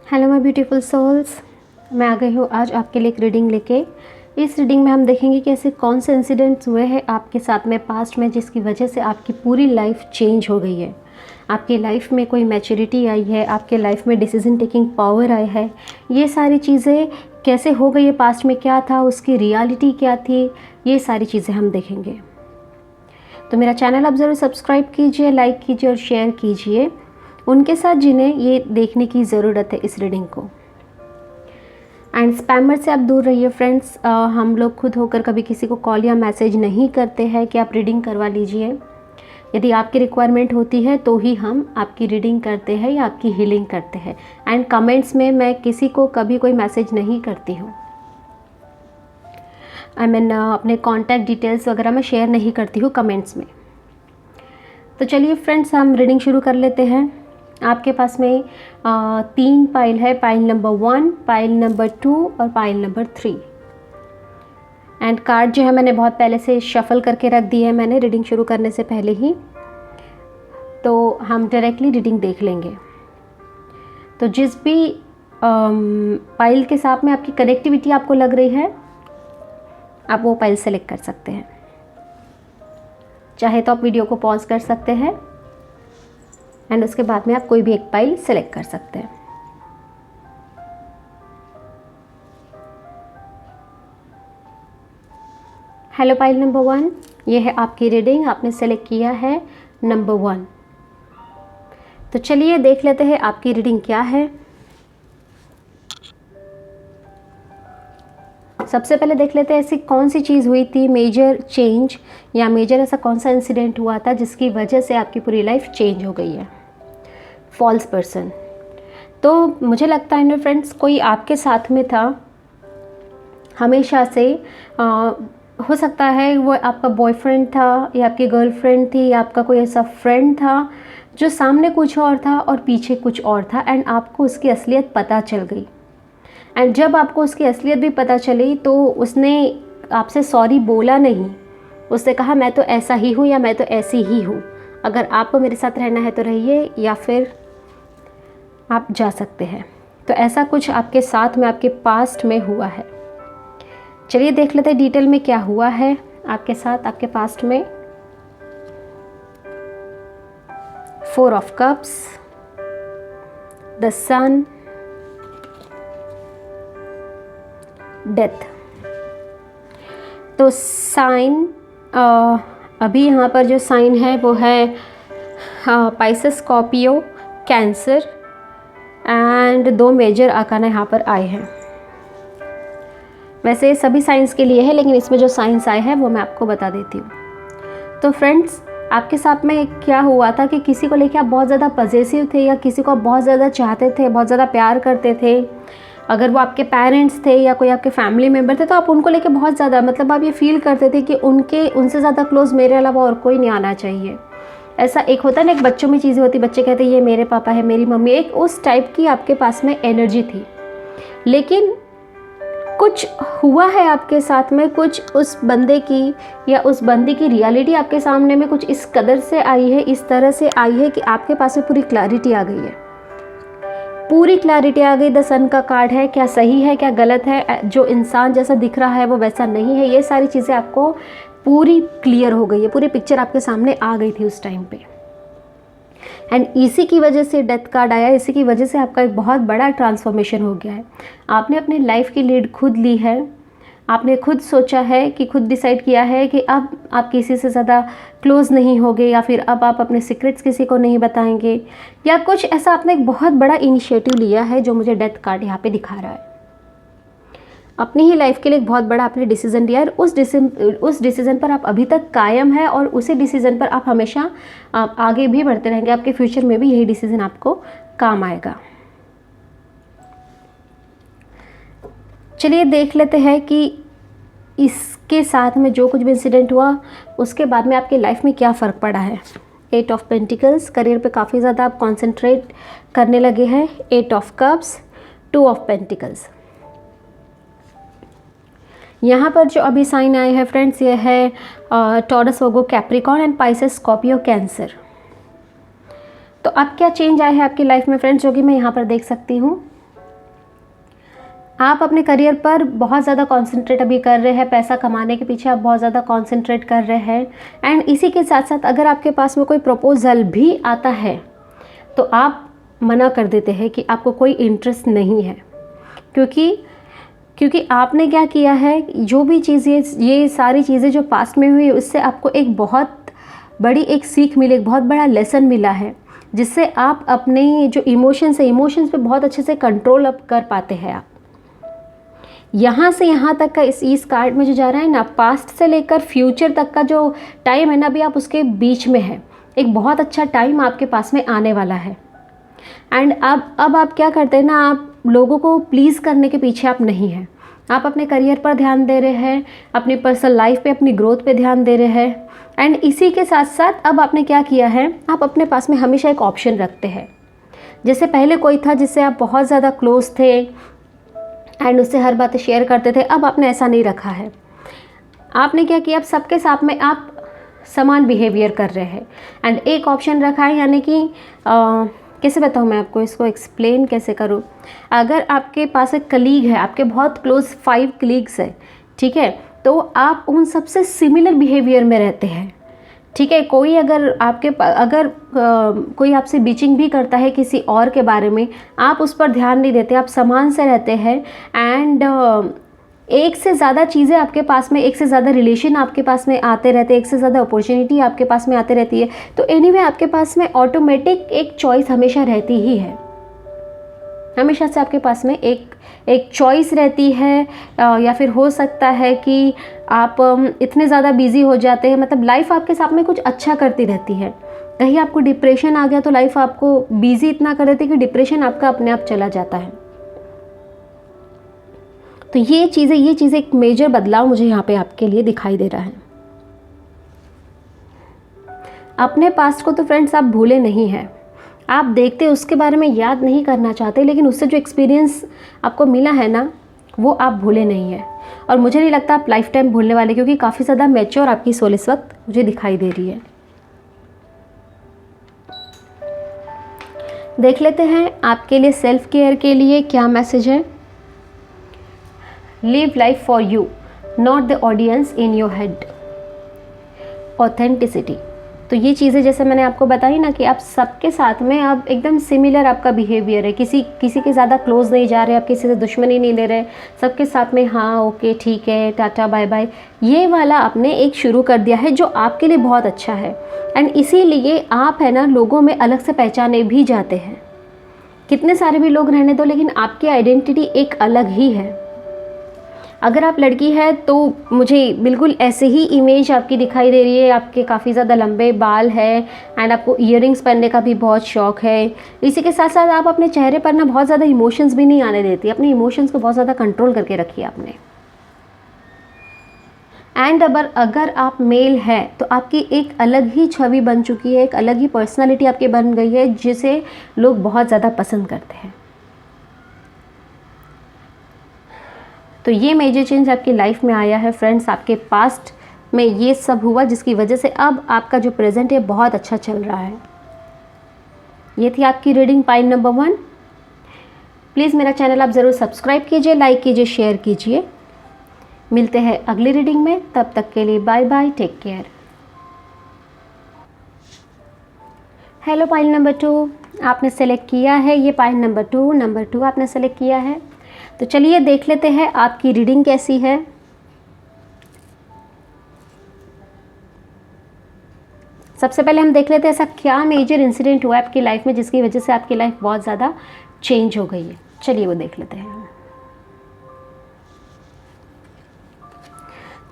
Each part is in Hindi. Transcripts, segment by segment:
हेलो माय ब्यूटीफुल सोल्स, मैं आ गई हूँ आज आपके लिए एक रीडिंग लेके। इस रीडिंग में हम देखेंगे कि ऐसे कौन से इंसिडेंट्स हुए हैं आपके साथ में पास्ट में जिसकी वजह से आपकी पूरी लाइफ चेंज हो गई है। आपकी लाइफ में कोई मैच्योरिटी आई है, आपके लाइफ में डिसीजन टेकिंग पावर आई है। ये सारी चीज़ें कैसे हो गई है, पास्ट में क्या था, उसकी रियलिटी क्या थी, ये सारी चीज़ें हम देखेंगे। तो मेरा चैनल आप ज़रूर सब्सक्राइब कीजिए, लाइक कीजिए और शेयर कीजिए उनके साथ जिन्हें ये देखने की ज़रूरत है इस रीडिंग को। एंड स्पैमर से आप दूर रहिए फ्रेंड्स। हम लोग खुद होकर कभी किसी को कॉल या मैसेज नहीं करते हैं कि आप रीडिंग करवा लीजिए। यदि आपकी रिक्वायरमेंट होती है तो ही हम आपकी रीडिंग करते हैं या आपकी हीलिंग करते हैं। एंड कमेंट्स में मैं किसी को कभी कोई मैसेज नहीं करती हूँ। अपने कॉन्टैक्ट डिटेल्स वगैरह मैं शेयर नहीं करती हूँ कमेंट्स में। तो चलिए फ्रेंड्स, हम रीडिंग शुरू कर लेते हैं। आपके पास में 3 पाइल है, पाइल नंबर 1, पाइल नंबर 2 और पाइल नंबर 3। एंड कार्ड जो है मैंने बहुत पहले से शफल करके रख दी है मैंने रीडिंग शुरू करने से पहले ही। तो हम डायरेक्टली रीडिंग देख लेंगे। तो जिस भी पाइल के साथ में आपकी कनेक्टिविटी आपको लग रही है, आप वो पाइल सेलेक्ट कर सकते हैं। चाहे तो आप वीडियो को पॉज कर सकते हैं एंड उसके बाद में आप कोई भी एक पाइल सेलेक्ट कर सकते हैं। हेलो पाइल नंबर 1, ये है आपकी रीडिंग। आपने सेलेक्ट किया है नंबर 1। तो चलिए देख लेते हैं आपकी रीडिंग क्या है। सबसे पहले देख लेते हैं ऐसी कौन सी चीज़ हुई थी, मेजर चेंज या मेजर ऐसा कौन सा इंसिडेंट हुआ था जिसकी वजह से आपकी पूरी लाइफ चेंज हो गई है। False person. तो मुझे लगता है ना फ्रेंड्स, कोई आपके साथ में था हमेशा से। हो सकता है वो आपका बॉयफ्रेंड था या आपकी गर्लफ्रेंड थी या आपका कोई ऐसा फ्रेंड था जो सामने कुछ और था और पीछे कुछ और था। एंड आपको उसकी असलियत पता चल गई। एंड जब आपको उसकी असलियत भी पता चली तो उसने आपसे सॉरी बोला नहीं। उसने कहा मैं तो ऐसा ही हूँ या मैं तो ऐसी ही हूँ, अगर आपको मेरे साथ रहना है तो रहिए या फिर आप जा सकते हैं। तो ऐसा कुछ आपके साथ में, आपके पास्ट में हुआ है। चलिए देख लेते हैं डिटेल में क्या हुआ है आपके साथ, आपके पास्ट में। 4 of cups, the sun, death. तो साइन, अभी यहाँ पर जो साइन है वो है Pisces, Scorpio, Cancer. And 2 major arcana यहाँ पर आए हैं। वैसे सभी साइंस के लिए है, लेकिन इसमें जो साइंस आए हैं वो मैं आपको बता देती हूँ। तो फ्रेंड्स, आपके साथ में क्या हुआ था कि किसी को लेकर आप बहुत ज़्यादा पॉजेसिव थे या किसी को आप बहुत ज़्यादा चाहते थे, बहुत ज़्यादा प्यार करते थे। अगर वो आपके पेरेंट्स थे या कोई आपके फैमिली मेम्बर थे तो आप उनको लेके बहुत ज़्यादा, मतलब आप ये फील करते थे कि उनसे ज़्यादा क्लोज मेरे अलावा और कोई नहीं आना चाहिए। ऐसा एक होता है ना, एक बच्चों में चीज़ें होती, बच्चे कहते हैं ये मेरे पापा है, मेरी मम्मी, एक उस टाइप की आपके पास में एनर्जी थी। लेकिन कुछ हुआ है आपके साथ में, कुछ उस बंदे की या उस बंदी की रियलिटी आपके सामने में कुछ इस कदर से आई है, इस तरह से आई है कि आपके पास में पूरी क्लैरिटी आ गई है। पूरी क्लैरिटी आ गई। द सन का कार्ड है, क्या सही है क्या गलत है, जो इंसान जैसा दिख रहा है वो वैसा नहीं है। ये सारी चीज़ें आपको पूरी क्लियर हो गई है, पूरी पिक्चर आपके सामने आ गई थी उस टाइम पे। एंड इसी की वजह से डेथ कार्ड आया। इसी की वजह से आपका एक बहुत बड़ा ट्रांसफॉर्मेशन हो गया है। आपने अपनी लाइफ की लीड खुद ली है। आपने खुद सोचा है कि खुद डिसाइड किया है कि अब आप किसी से ज़्यादा क्लोज़ नहीं होगे या फिर अब आप अपने सीक्रेट्स किसी को नहीं बताएंगे या कुछ ऐसा। आपने एक बहुत बड़ा इनिशिएटिव लिया है जो मुझे डेथ कार्ड यहाँ पे दिखा रहा है। अपनी ही लाइफ के लिए एक बहुत बड़ा आपने डिसीज़न लिया है। उस डिसीज़न पर आप अभी तक कायम है और उसी डिसीज़न पर आप हमेशा आगे भी बढ़ते रहेंगे। आपके फ्यूचर में भी यही डिसीज़न आपको काम आएगा। चलिए देख लेते हैं कि इसके साथ में जो कुछ भी इंसिडेंट हुआ उसके बाद में आपकी लाइफ में क्या फ़र्क पड़ा है। 8 ऑफ पेंटिकल्स, करियर पे काफ़ी ज़्यादा आप कॉन्सेंट्रेट करने लगे हैं। 8 ऑफ कप्स, 2 ऑफ पेंटिकल्स। यहाँ पर जो अभी साइन आए हैं फ्रेंड्स, ये है taurus, Virgo, Capricorn and Pisces, Scorpio, cancer. तो अब क्या चेंज आया है आपकी लाइफ में फ्रेंड्स, जो कि मैं यहाँ पर देख सकती हूँ। आप अपने करियर पर बहुत ज़्यादा कंसंट्रेट अभी कर रहे हैं, पैसा कमाने के पीछे आप बहुत ज़्यादा कंसंट्रेट कर रहे हैं। एंड इसी के साथ साथ अगर आपके पास में कोई प्रपोज़ल भी आता है तो आप मना कर देते हैं कि आपको कोई इंटरेस्ट नहीं है, क्योंकि आपने क्या किया है, जो भी चीज़ें, ये सारी चीज़ें जो पास्ट में हुई उससे आपको एक बहुत बड़ी एक सीख मिली, एक बहुत बड़ा लेसन मिला है, जिससे आप अपने जो इमोशंस है, इमोशंस पे बहुत अच्छे से कंट्रोल अप कर पाते हैं। आप यहाँ से यहाँ तक का इस कार्ड में जो जा रहा है ना, पास्ट से लेकर फ्यूचर तक का जो टाइम है ना, अभी आप उसके बीच में है। एक बहुत अच्छा टाइम आपके पास में आने वाला है। एंड अब आप क्या करते हैं ना, आप लोगों को प्लीज़ करने के पीछे आप नहीं हैं। आप अपने करियर पर ध्यान दे रहे हैं, अपनी पर्सनल लाइफ पे, अपनी ग्रोथ पे ध्यान दे रहे हैं। एंड इसी के साथ साथ अब आपने क्या किया है, आप अपने पास में हमेशा एक ऑप्शन रखते हैं। जैसे पहले कोई था जिससे आप बहुत ज़्यादा क्लोज थे एंड उससे हर बात शेयर करते थे, अब आपने ऐसा नहीं रखा है। आपने क्या किया, अब सबके साथ में आप समान बिहेवियर कर रहे हैं एंड एक ऑप्शन रखा है, यानी कि कैसे बताऊँ मैं आपको, इसको एक्सप्लेन कैसे करूँ। अगर आपके पास एक कलीग है, आपके बहुत क्लोज 5 कलीग्स है, ठीक है, तो आप उन सबसे सिमिलर बिहेवियर में रहते हैं, ठीक है। कोई अगर कोई आपसे बीचिंग भी करता है किसी और के बारे में, आप उस पर ध्यान नहीं देते, आप समान से रहते हैं। एंड एक से ज़्यादा चीज़ें आपके पास में, एक से ज़्यादा रिलेशन आपके पास में आते रहते हैं, एक से ज़्यादा अपॉर्चुनिटी आपके पास में आते रहती है। तो एनीवे आपके पास में ऑटोमेटिक एक चॉइस हमेशा रहती ही है, हमेशा से आपके पास में एक चॉइस रहती है। या फिर हो सकता है कि आप इतने ज़्यादा बिजी हो जाते हैं, मतलब लाइफ आपके साथ में कुछ अच्छा करती रहती है। कहीं आपको डिप्रेशन आ गया तो लाइफ आपको बिजी इतना कर देती है कि डिप्रेशन आपका अपने आप चला जाता है। तो ये चीज़ें एक मेजर बदलाव मुझे यहाँ पे आपके लिए दिखाई दे रहा है। अपने पास्ट को तो फ्रेंड्स आप भूले नहीं हैं, आप देखते उसके बारे में याद नहीं करना चाहते, लेकिन उससे जो एक्सपीरियंस आपको मिला है ना, वो आप भूले नहीं हैं। और मुझे नहीं लगता आप लाइफ टाइम भूलने वाले, क्योंकि काफ़ी ज़्यादा मैच्योर आपकी सोल इस वक्त मुझे दिखाई दे रही है। देख लेते हैं आपके लिए सेल्फ केयर के लिए क्या मैसेज है। Live life for you, not the audience in your head. Authenticity, तो ये चीज़ें जैसे मैंने आपको बताई ना कि आप सबके साथ में अब एकदम सिमिलर आपका बिहेवियर है, किसी के ज़्यादा क्लोज नहीं जा रहे, आप किसी से दुश्मनी नहीं ले रहे, सबके साथ में हाँ ओके ठीक है टाटा बाय बाय, ये वाला आपने एक शुरू कर दिया है जो आपके लिए बहुत अच्छा है। एंड इसीलिए आप है ना लोगों में अलग से पहचाने भी जाते हैं। कितने सारे भी लोग रहने दो, लेकिन आपकी आइडेंटिटी एक अलग ही है। अगर आप लड़की है तो मुझे बिल्कुल ऐसे ही इमेज आपकी दिखाई दे रही है, आपके काफ़ी ज़्यादा लंबे बाल है एंड आपको इयररिंग्स पहनने का भी बहुत शौक़ है। इसी के साथ साथ आप अपने चेहरे पर ना बहुत ज़्यादा इमोशंस भी नहीं आने देती, अपने इमोशंस को बहुत ज़्यादा कंट्रोल करके रखिए आपने। एंड अगर आप मेल है तो आपकी एक अलग ही छवि बन चुकी है, एक अलग ही पर्सनालिटी आपकी बन गई है, जिसे लोग बहुत ज़्यादा पसंद करते हैं। तो ये मेजर चेंज आपकी लाइफ में आया है फ्रेंड्स। आपके पास्ट में ये सब हुआ जिसकी वजह से अब आपका जो प्रेजेंट है बहुत अच्छा चल रहा है। ये थी आपकी रीडिंग पाइल नंबर 1। प्लीज़ मेरा चैनल आप ज़रूर सब्सक्राइब कीजिए, लाइक कीजिए, शेयर कीजिए। मिलते हैं अगली रीडिंग में, तब तक के लिए bye bye, take care. Hello pile number 2 आपने सेलेक्ट किया है, ये पाइल नंबर 2 आपने सेलेक्ट किया है। तो चलिए देख लेते हैं आपकी रीडिंग कैसी है। सबसे पहले हम देख लेते हैं ऐसा क्या मेजर इंसिडेंट हुआ आपकी लाइफ में जिसकी वजह से आपकी लाइफ बहुत ज़्यादा चेंज हो गई है। चलिए वो देख लेते हैं।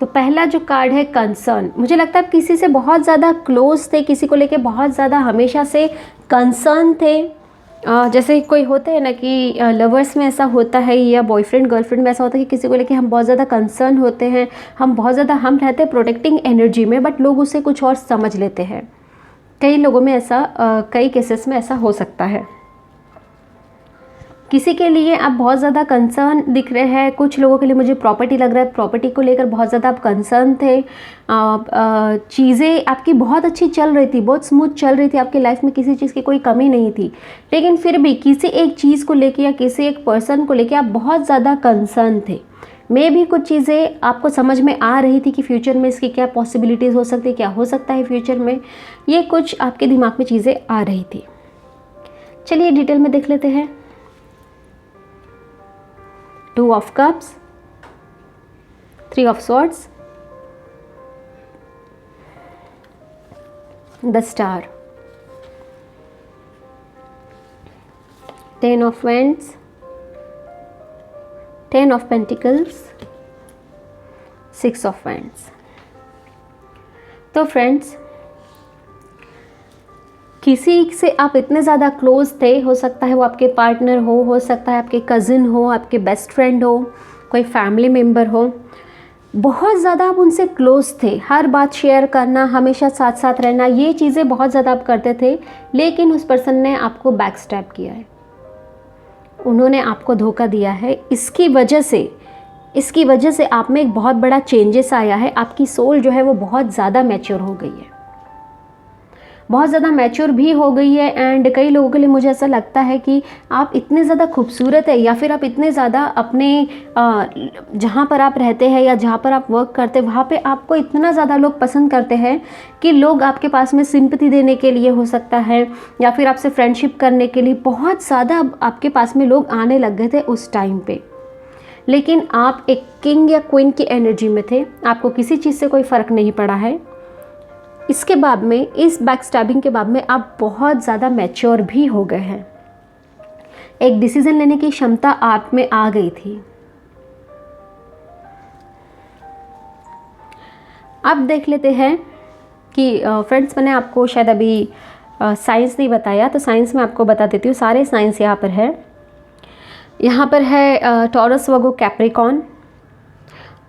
तो पहला जो कार्ड है कंसर्न, मुझे लगता है आप किसी से बहुत ज़्यादा क्लोज थे, किसी को लेके बहुत ज़्यादा हमेशा से कंसर्न थे। जैसे कोई होते हैं ना कि लवर्स में ऐसा होता है या बॉयफ्रेंड गर्लफ्रेंड में ऐसा होता है कि किसी को लेके हम बहुत ज़्यादा कंसर्न होते हैं, हम बहुत ज़्यादा हम रहते हैं प्रोटेक्टिंग एनर्जी में, बट लोग उसे कुछ और समझ लेते हैं। कई लोगों में ऐसा कई केसेस में ऐसा हो सकता है। किसी के लिए आप बहुत ज़्यादा कंसर्न दिख रहे हैं, कुछ लोगों के लिए मुझे प्रॉपर्टी लग रहा है, प्रॉपर्टी को लेकर बहुत ज़्यादा आप कंसर्न थे। चीज़ें आपकी बहुत अच्छी चल रही थी, बहुत स्मूथ चल रही थी, आपकी लाइफ में किसी चीज़ की कोई कमी नहीं थी, लेकिन फिर भी किसी एक चीज़ को लेकर या किसी एक पर्सन को लेकर आप बहुत ज़्यादा कंसर्न थे। मे भी कुछ चीज़ें आपको समझ में आ रही थी कि फ्यूचर में इसकी क्या पॉसिबिलिटीज़ हो सकती है, क्या हो सकता है फ्यूचर में, ये कुछ आपके दिमाग में चीज़ें आ रही थी। चलिए डिटेल में देख लेते हैं। 2 of cups, 3 of swords, the star, 10 of wands, 10 of pentacles, 6 of wands। तो फ्रेंड्स, किसी से आप इतने ज़्यादा क्लोज थे, हो सकता है वो आपके पार्टनर हो सकता है आपके कज़िन हो, आपके बेस्ट फ्रेंड हो, कोई फैमिली मेम्बर हो, बहुत ज़्यादा आप उनसे क्लोज थे, हर बात शेयर करना, हमेशा साथ साथ रहना, ये चीज़ें बहुत ज़्यादा आप करते थे, लेकिन उस पर्सन ने आपको बैक स्टैब किया है, उन्होंने आपको धोखा दिया है। इसकी वजह से आप में एक बहुत बड़ा चेंजेस आया है, आपकी सोल जो है वो बहुत ज़्यादा मैच्योर हो गई है, बहुत ज़्यादा मैच्योर भी हो गई है। एंड कई लोगों के लिए मुझे ऐसा लगता है कि आप इतने ज़्यादा खूबसूरत है, या फिर आप इतने ज़्यादा अपने जहाँ पर आप रहते हैं या जहाँ पर आप वर्क करते हैं वहाँ पे आपको इतना ज़्यादा लोग पसंद करते हैं कि लोग आपके पास में सिंपैथी देने के लिए हो सकता है, या फिर आपसे फ्रेंडशिप करने के लिए बहुत ज़्यादा आपके पास में लोग आने लग गए थे उस टाइम पे। लेकिन आप एक किंग या क्वीन की एनर्जी में थे, आपको किसी चीज़ से कोई फ़र्क नहीं पड़ा है। इसके बाद में, इस बैक स्टैबिंग के बाद में आप बहुत ज़्यादा मैच्योर भी हो गए हैं, एक डिसीजन लेने की क्षमता आप में आ गई थी। अब देख लेते हैं कि फ्रेंड्स, मैंने आपको शायद अभी साइंस नहीं बताया, तो साइंस में आपको बता देती हूँ। सारे साइंस यहाँ पर है। यहाँ पर है taurus, Virgo, Capricorn,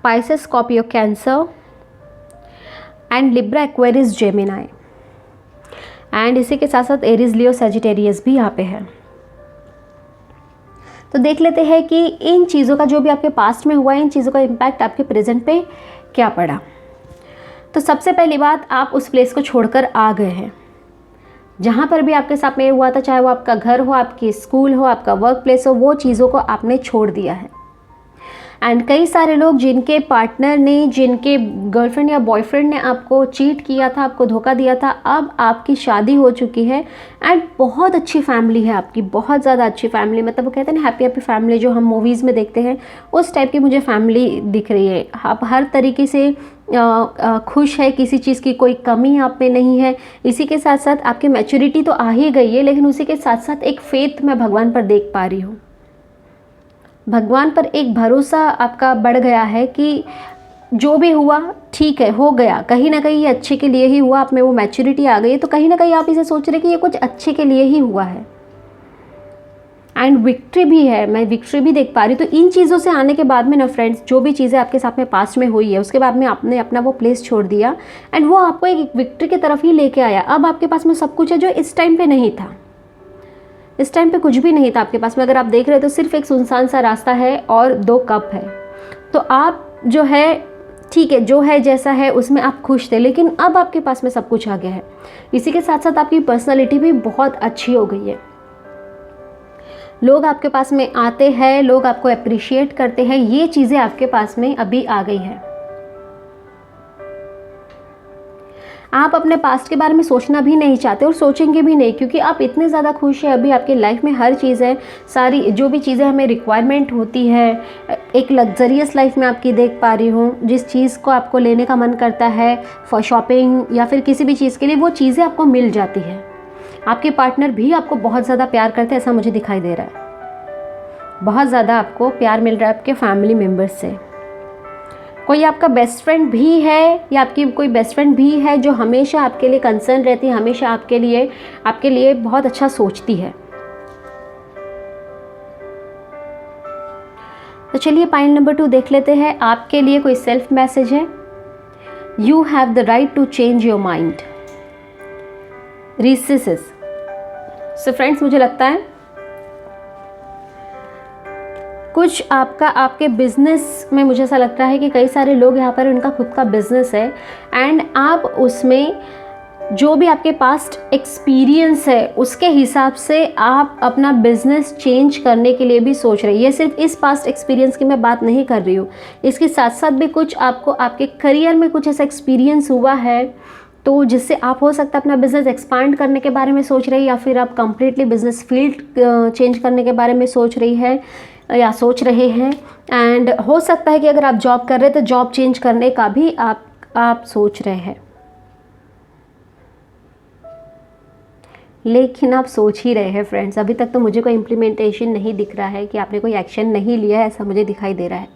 Pisces, Scorpio, Cancer and Libra, Aquarius, Gemini, and इसी के साथ साथ एरीज, लियो, सजिटेरियस भी यहाँ पे है। तो देख लेते हैं कि इन चीज़ों का जो भी आपके पास्ट में हुआ है, इन चीज़ों का इम्पैक्ट आपके प्रेजेंट पे क्या पड़ा। तो सबसे पहली बात, आप उस प्लेस को छोड़कर आ गए हैं जहाँ पर भी आपके साथ में हुआ था, चाहे वो आपका घर हो, आपकी स्कूल हो, आपका वर्क प्लेस हो, वो चीज़ों को आपने छोड़ दिया है। एंड कई सारे लोग जिनके पार्टनर ने, जिनके गर्लफ्रेंड या बॉयफ्रेंड ने आपको चीट किया था, आपको धोखा दिया था, अब आपकी शादी हो चुकी है एंड बहुत अच्छी फैमिली है आपकी, बहुत ज़्यादा अच्छी फैमिली, मतलब वो कहते हैं ना हैप्पी हैप्पी फैमिली जो हम मूवीज़ में देखते हैं, उस टाइप की मुझे फैमिली दिख रही है। आप हर तरीके से खुश है, किसी चीज़ की कोई कमी आप में नहीं है। इसी के साथ साथ आपकी मैच्योरिटी तो आ ही गई है, लेकिन उसी के साथ साथ एक फेथ मैं भगवान पर देख पा रही हूँ। भगवान पर एक भरोसा आपका बढ़ गया है कि जो भी हुआ ठीक है, हो गया, कहीं ना कहीं ये अच्छे के लिए ही हुआ, आप में वो मैच्योरिटी आ गई है, तो कहीं ना कहीं आप इसे सोच रहे कि ये कुछ अच्छे के लिए ही हुआ है। एंड विक्ट्री भी है, मैं विक्ट्री भी देख पा रही हूँ। तो इन चीज़ों से आने के बाद में ना फ्रेंड्स, जो भी चीज़ें आपके साथ में पास्ट में हुई है, उसके बाद में आपने अपना वो प्लेस छोड़ दिया एंड वो आपको एक विक्ट्री की तरफ ही लेके आया। अब आपके पास में सब कुछ है जो इस टाइम पे नहीं था। इस टाइम पे कुछ भी नहीं था आपके पास में, अगर आप देख रहे हो तो सिर्फ एक सुनसान सा रास्ता है और 2 कप है। तो आप जो है ठीक है, जो है जैसा है उसमें आप खुश थे, लेकिन अब आपके पास में सब कुछ आ गया है। इसी के साथ साथ आपकी पर्सनालिटी भी बहुत अच्छी हो गई है। लोग आपके पास में आते हैं, लोग आपको अप्रिशिएट करते हैं, ये चीज़ें आपके पास में अभी आ गई है। आप अपने पास्ट के बारे में सोचना भी नहीं चाहते और सोचेंगे भी नहीं, क्योंकि आप इतने ज़्यादा खुश हैं। अभी आपकी लाइफ में हर चीज़ है, सारी जो भी चीज़ें हमें रिक्वायरमेंट होती है, एक लग्जरियस लाइफ में आपकी देख पा रही हूँ। जिस चीज़ को आपको लेने का मन करता है फॉर शॉपिंग या फिर किसी भी चीज़ के लिए, वो चीज़ें आपको मिल जाती है। आपके पार्टनर भी आपको बहुत ज़्यादा प्यार करते हैं, ऐसा मुझे दिखाई दे रहा है। बहुत ज़्यादा आपको प्यार मिल रहा है आपके फैमिली मेम्बर्स से। कोई आपका बेस्ट फ्रेंड भी है या आपकी कोई बेस्ट फ्रेंड भी है जो हमेशा आपके लिए कंसर्न रहती है, हमेशा आपके लिए बहुत अच्छा सोचती है। तो चलिए पाइल नंबर 2 देख लेते हैं। आपके लिए कोई सेल्फ मैसेज है। You have the right to change your mind. रिसेसिस। सो फ्रेंड्स, मुझे लगता है कुछ आपका आपके बिज़नेस में मुझे ऐसा लगता है कि कई सारे लोग यहाँ पर उनका खुद का बिज़नेस है एंड आप उसमें जो भी आपके पास्ट एक्सपीरियंस है उसके हिसाब से आप अपना बिज़नेस चेंज करने के लिए भी सोच रहे हैं। ये सिर्फ इस पास्ट एक्सपीरियंस की मैं बात नहीं कर रही हूँ, इसके साथ साथ भी कुछ आपको आपके करियर में कुछ ऐसा एक्सपीरियंस हुआ है तो जिससे आप हो सकता है अपना बिज़नेस एक्सपांड करने के बारे में सोच रही है, या फिर आप कंप्लीटली बिज़नेस फील्ड चेंज करने के बारे में सोच रही है या सोच रहे हैं। एंड हो सकता है कि अगर आप जॉब कर रहे हैं तो जॉब चेंज करने का भी आप सोच रहे हैं, लेकिन आप सोच ही रहे हैं फ्रेंड्स। अभी तक तो मुझे कोई इम्प्लीमेंटेशन नहीं दिख रहा है कि आपने कोई एक्शन नहीं लिया है, ऐसा मुझे दिखाई दे रहा है।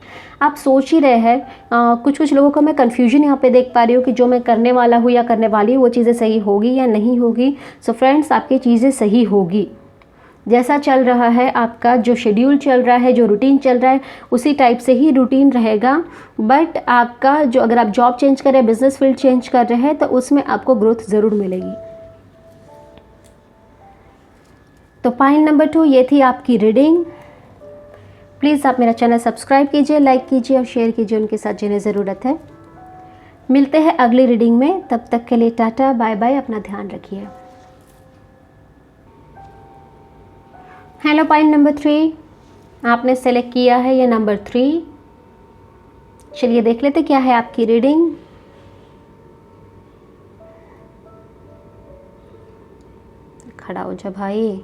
आप सोच ही रहे हैं। कुछ लोगों को मैं कन्फ्यूजन यहाँ पे देख पा रही हूँ कि जो मैं करने वाला हूँ या करने वाली हूँ वो चीज़ें सही होगी या नहीं होगी। सो फ्रेंड्स, आपकी चीज़ें सही होगी। जैसा चल रहा है आपका जो शेड्यूल चल रहा है, जो रूटीन चल रहा है, उसी टाइप से ही रूटीन रहेगा। बट आपका जो अगर आप जॉब चेंज कर रहे हैं, बिजनेस फील्ड चेंज कर रहे हैं, तो उसमें आपको ग्रोथ ज़रूर मिलेगी। तो पॉइंट नंबर 2 ये थी आपकी रीडिंग। प्लीज़ आप मेरा चैनल सब्सक्राइब कीजिए, लाइक कीजिए और शेयर कीजिए उनके साथ जिन्हें ज़रूरत है। मिलते हैं अगली रीडिंग में, तब तक के लिए टाटा बाय बाय, अपना ध्यान रखिए। हेलो, पॉइंट नंबर 3 आपने सेलेक्ट किया है, ये नंबर 3। चलिए देख लेते क्या है आपकी रीडिंग। खड़ा हो जा भाई।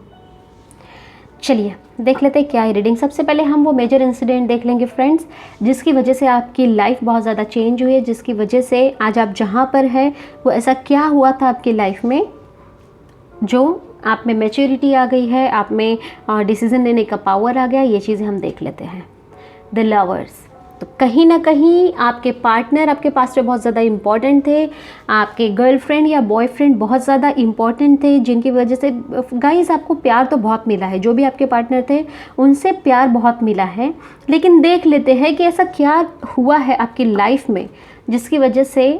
चलिए देख लेते हैं क्या है रीडिंग। सबसे पहले हम वो मेजर इंसिडेंट देख लेंगे फ्रेंड्स, जिसकी वजह से आपकी लाइफ बहुत ज़्यादा चेंज हुई है, जिसकी वजह से आज आप जहाँ पर है वो ऐसा क्या हुआ था आपकी लाइफ में जो आप में मैच्योरिटी आ गई है, आप में डिसीजन लेने का पावर आ गया। ये चीज़ें हम देख लेते हैं। द लवर्स, तो कहीं ना कहीं आपके पार्टनर आपके पास में बहुत ज़्यादा इम्पॉर्टेंट थे, आपके गर्लफ्रेंड या बॉयफ्रेंड बहुत ज़्यादा इम्पॉर्टेंट थे, जिनकी वजह से गाइस आपको प्यार तो बहुत मिला है। जो भी आपके पार्टनर थे उनसे प्यार बहुत मिला है। लेकिन देख लेते हैं कि ऐसा क्या हुआ है आपकी लाइफ में जिसकी वजह से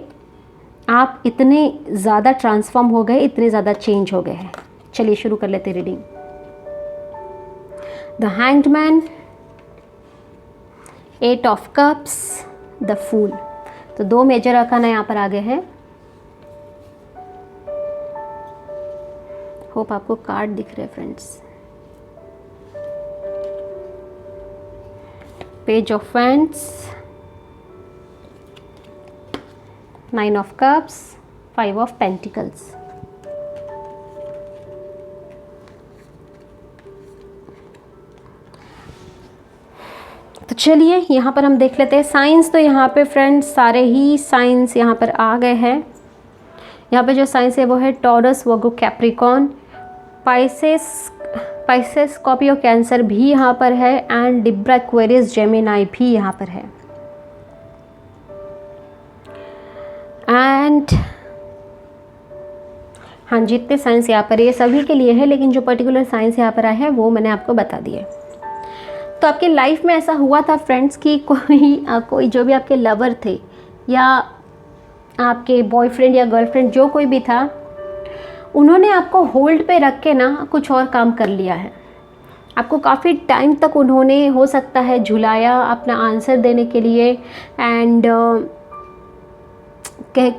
आप इतने ज़्यादा ट्रांसफॉर्म हो गए, इतने ज़्यादा चेंज हो गए हैं। चलिए शुरू कर लेते reading. The hanged man, 8 of cups, the fool. तो 2 मेजर आर्काना यहाँ पर आगे हैं। होप आपको कार्ड दिख रहे हैं friends. Page of wands, 9 of cups, 5 of pentacles. तो चलिए यहाँ पर हम देख लेते हैं साइंस। तो यहाँ पे फ्रेंड्स सारे ही साइंस यहाँ पर आ गए हैं। यहाँ पे जो साइंस है वो है टॉरस, वर्गो, कैप्रिकॉर्न, पाइसेस, स्कॉर्पियो, कैंसर भी यहाँ पर है एंड लिब्रा, एक्वेरियस, जेमिनाई भी यहाँ पर है। एंड हाँ, जितने साइंस यहाँ पर ये सभी के लिए है, लेकिन जो पर्टिकुलर साइंस यहाँ पर आए हैं वो मैंने आपको बता दिए। तो आपके लाइफ में ऐसा हुआ था फ्रेंड्स कि कोई जो भी आपके लवर थे या आपके बॉयफ्रेंड या गर्लफ्रेंड जो कोई भी था, उन्होंने आपको होल्ड पे रख के ना कुछ और काम कर लिया है। आपको काफ़ी टाइम तक उन्होंने हो सकता है झुलाया अपना आंसर देने के लिए। एंड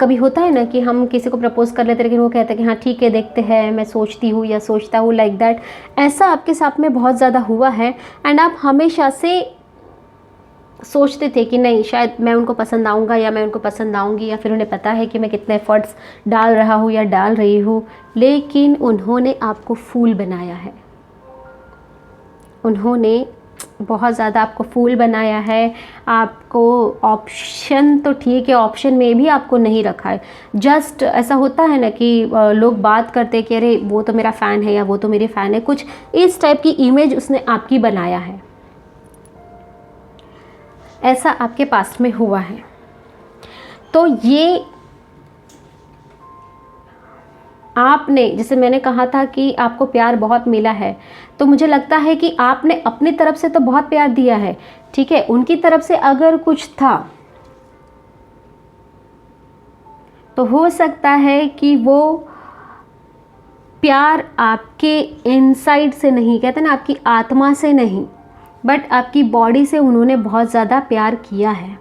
कभी होता है ना कि हम किसी को प्रपोज कर लेते हैं लेकिन वो कहते हैं कि हाँ ठीक है देखते हैं, मैं सोचती हूँ या सोचता हूँ, लाइक दैट। ऐसा आपके साथ में बहुत ज़्यादा हुआ है एंड आप हमेशा से सोचते थे कि नहीं शायद मैं उनको पसंद आऊँगा या मैं उनको पसंद आऊँगी, या फिर उन्हें पता है कि मैं कितने एफर्ट्स डाल रहा हूँ या डाल रही हूँ, लेकिन उन्होंने आपको फूल बनाया है। उन्होंने बहुत ज़्यादा आपको फूल बनाया है। आपको ऑप्शन तो ठीक है, ऑप्शन में भी आपको नहीं रखा है। जस्ट ऐसा होता है ना कि लोग बात करते हैं कि अरे वो तो मेरा फ़ैन है या वो तो मेरी फ़ैन है, कुछ इस टाइप की इमेज उसने आपकी बनाया है। ऐसा आपके पास में हुआ है। तो ये आपने, जैसे मैंने कहा था कि आपको प्यार बहुत मिला है, तो मुझे लगता है कि आपने अपनी तरफ से तो बहुत प्यार दिया है, ठीक है। उनकी तरफ से अगर कुछ था तो हो सकता है कि वो प्यार आपके इनसाइड से नहीं, कहते ना आपकी आत्मा से नहीं, बट आपकी बॉडी से उन्होंने बहुत ज़्यादा प्यार किया है।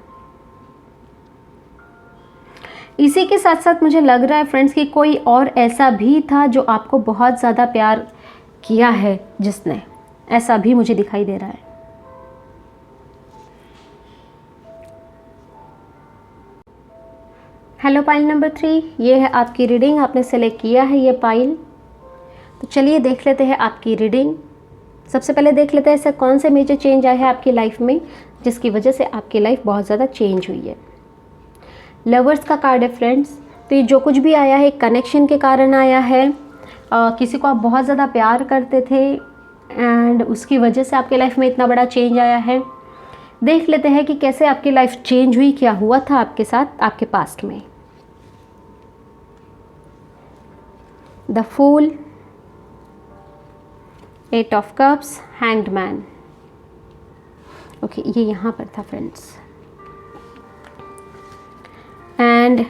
इसी के साथ साथ मुझे लग रहा है फ्रेंड्स कि कोई और ऐसा भी था जो आपको बहुत ज़्यादा प्यार किया है जिसने, ऐसा भी मुझे दिखाई दे रहा है। हेलो पाइल नंबर 3, ये है आपकी रीडिंग, आपने सेलेक्ट किया है ये पाइल। तो चलिए देख लेते हैं आपकी रीडिंग। सबसे पहले देख लेते हैं ऐसे कौन से मेजर चेंज आए हैं आपकी लाइफ में जिसकी वजह से आपकी लाइफ बहुत ज़्यादा चेंज हुई है। लवर्स का कार्ड है फ्रेंड्स। तो ये जो कुछ भी आया है कनेक्शन के कारण आया है। किसी को आप बहुत ज़्यादा प्यार करते थे एंड उसकी वजह से आपके लाइफ में इतना बड़ा चेंज आया है। देख लेते हैं कि कैसे आपकी लाइफ चेंज हुई, क्या हुआ था आपके साथ आपके पास्ट में। The fool, 8 of cups, hanged man. Okay, ये यहाँ पर था फ्रेंड्स। एंड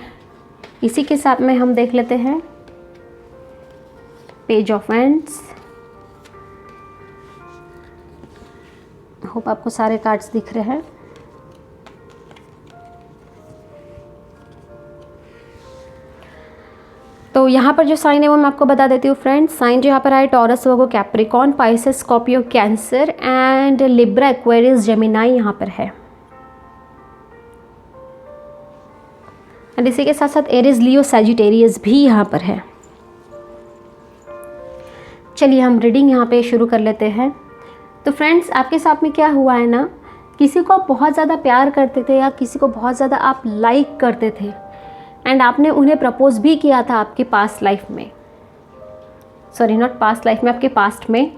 इसी के साथ में हम देख लेते हैं पेज ऑफ वैंड्स। होप आपको सारे कार्ड्स दिख रहे हैं। तो यहाँ पर जो साइन है वो मैं आपको बता देती हूँ फ्रेंड्स। साइन जो यहाँ पर आए taurus, Virgo, Capricorn, Pisces, Scorpio, Cancer and Libra, Aquarius, Gemini यहाँ पर है। एंड इसी के साथ साथ एरीज, लियो, सैजिटेरियस भी यहाँ पर है। चलिए हम रीडिंग यहाँ पे शुरू कर लेते हैं। तो फ्रेंड्स आपके साथ में क्या हुआ है ना, किसी को आप बहुत ज़्यादा प्यार करते थे या किसी को बहुत ज़्यादा आप लाइक करते थे एंड आपने उन्हें प्रपोज भी किया था आपके पास्ट लाइफ में, सॉरी नॉट पास्ट लाइफ में, आपके पास्ट में,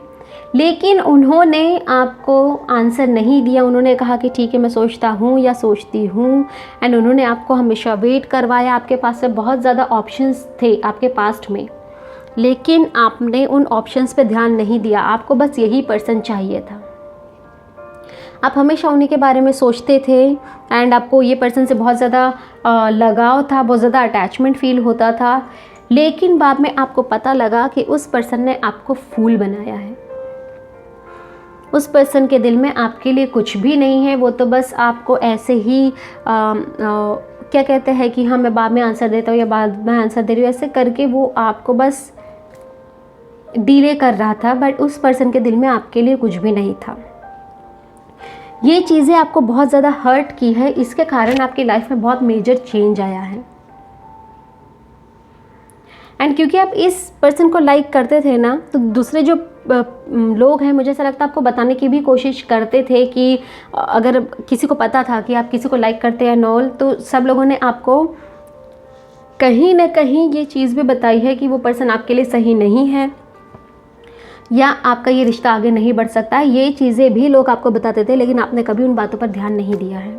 लेकिन उन्होंने आपको आंसर नहीं दिया। उन्होंने कहा कि ठीक है मैं सोचता हूँ या सोचती हूँ एंड उन्होंने आपको हमेशा वेट करवाया। आपके पास से बहुत ज़्यादा ऑप्शंस थे आपके पास्ट में, लेकिन आपने उन ऑप्शंस पे ध्यान नहीं दिया। आपको बस यही पर्सन चाहिए था। आप हमेशा उन्हीं के बारे में सोचते थे एंड आपको ये पर्सन से बहुत ज़्यादा लगाव था, बहुत ज़्यादा अटैचमेंट फील होता था, लेकिन बाद में आपको पता लगा कि उस पर्सन ने आपको फूल बनाया है। उस पर्सन के दिल में आपके लिए कुछ भी नहीं है। वो तो बस आपको ऐसे ही क्या कहते हैं कि हाँ मैं बाद में आंसर देता हूँ या बाद में आंसर दे रही हूँ, ऐसे करके वो आपको बस डीले कर रहा था, बट उस पर्सन के दिल में आपके लिए कुछ भी नहीं था। ये चीज़ें आपको बहुत ज़्यादा हर्ट की है, इसके कारण आपकी लाइफ में बहुत मेजर चेंज आया है। एंड क्योंकि आप इस पर्सन को लाइक करते थे ना, तो दूसरे जो लोग हैं मुझे ऐसा लगता है आपको बताने की भी कोशिश करते थे कि अगर किसी को पता था कि आप किसी को लाइक करते हैं नॉल, तो सब लोगों ने आपको कहीं ना कहीं ये चीज़ भी बताई है कि वो पर्सन आपके लिए सही नहीं है या आपका ये रिश्ता आगे नहीं बढ़ सकता है। ये चीज़ें भी लोग आपको बताते थे, लेकिन आपने कभी उन बातों पर ध्यान नहीं दिया है।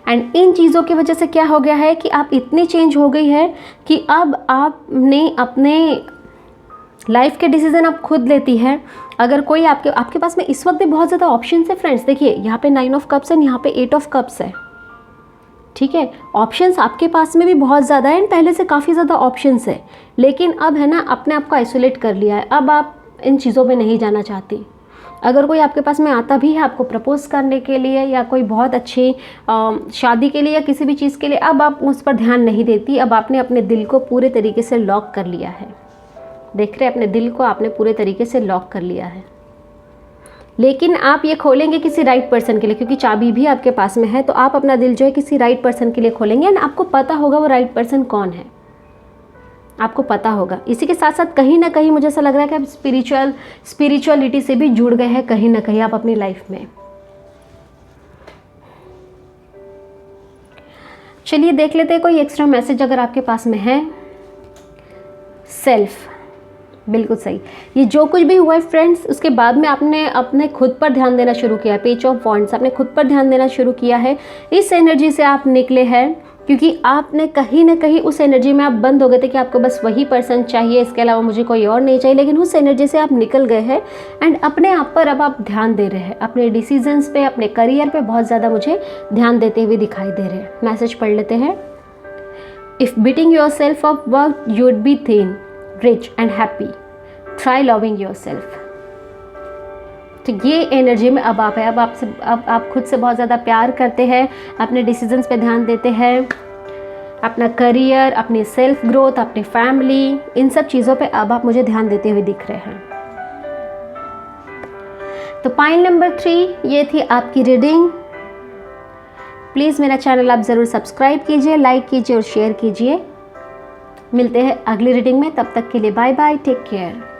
एंड इन चीज़ों की वजह से क्या हो गया है कि आप इतनी चेंज हो गई है कि अब आपने अपने लाइफ के डिसीजन आप खुद लेती है। अगर कोई आपके पास में इस वक्त भी बहुत ज़्यादा ऑप्शन है फ्रेंड्स। देखिए यहाँ पे 9 ऑफ कप्स है, यहाँ पे 8 ऑफ कप्स है, ठीक है। ऑप्शंस आपके पास में भी बहुत ज़्यादा है एंड पहले से काफ़ी ज़्यादा ऑप्शंस है, लेकिन अब है ना अपने आप को आइसोलेट कर लिया है। अब आप इन चीज़ों में नहीं जाना चाहती। अगर कोई आपके पास में आता भी है आपको प्रपोज करने के लिए या कोई बहुत अच्छी शादी के लिए या किसी भी चीज़ के लिए, अब आप उस पर ध्यान नहीं देती। अब आपने अपने दिल को पूरे तरीके से लॉक कर लिया है। देख रहे हैं, अपने दिल को आपने पूरे तरीके से लॉक कर लिया है। लेकिन आप ये खोलेंगे किसी राइट पर्सन के लिए, क्योंकि चाबी भी आपके पास में है, तो आप अपना दिल जो है किसी राइट पर्सन के लिए खोलेंगे एंड आपको पता होगा वो राइट पर्सन कौन है, आपको पता होगा। इसी के साथ साथ कहीं ना कहीं मुझे ऐसा लग रहा है कि आप स्पिरिचुअलिटी से भी जुड़ गए हैं कहीं ना कहीं आप अपनी लाइफ में। चलिए देख लेते हैं कोई एक्स्ट्रा मैसेज अगर आपके पास में है। सेल्फ, बिल्कुल सही। ये जो कुछ भी हुआ है फ्रेंड्स, उसके बाद में आपने अपने खुद पर ध्यान देना शुरू किया है। पेज ऑफ वॉन्ड्स, आपने खुद पर ध्यान देना शुरू किया है। इस एनर्जी से आप निकले हैं क्योंकि आपने कहीं ना कहीं उस एनर्जी में आप बंद हो गए थे कि आपको बस वही पर्सन चाहिए, इसके अलावा मुझे कोई और नहीं चाहिए। लेकिन उस एनर्जी से आप निकल गए हैं एंड अपने आप पर अब आप ध्यान दे रहे हैं, अपने डिसीजंस पे, अपने करियर पे बहुत ज़्यादा मुझे ध्यान देते हुए दिखाई दे रहे हैं। मैसेज पढ़ लेते हैं। If beating your self up work you would be thin, rich and happy. Try loving yourself. तो ये एनर्जी में अब आप है। अब आप खुद से बहुत ज़्यादा प्यार करते हैं, अपने डिसीजंस पे ध्यान देते हैं, अपना करियर, अपनी सेल्फ ग्रोथ, अपनी फैमिली, इन सब चीज़ों पे अब आप मुझे ध्यान देते हुए दिख रहे हैं। तो पॉइंट नंबर 3 ये थी आपकी रीडिंग। प्लीज़ मेरा चैनल आप ज़रूर सब्सक्राइब कीजिए, लाइक कीजिए और शेयर कीजिए। मिलते हैं अगली रीडिंग में, तब तक के लिए बाय बाय, टेक केयर।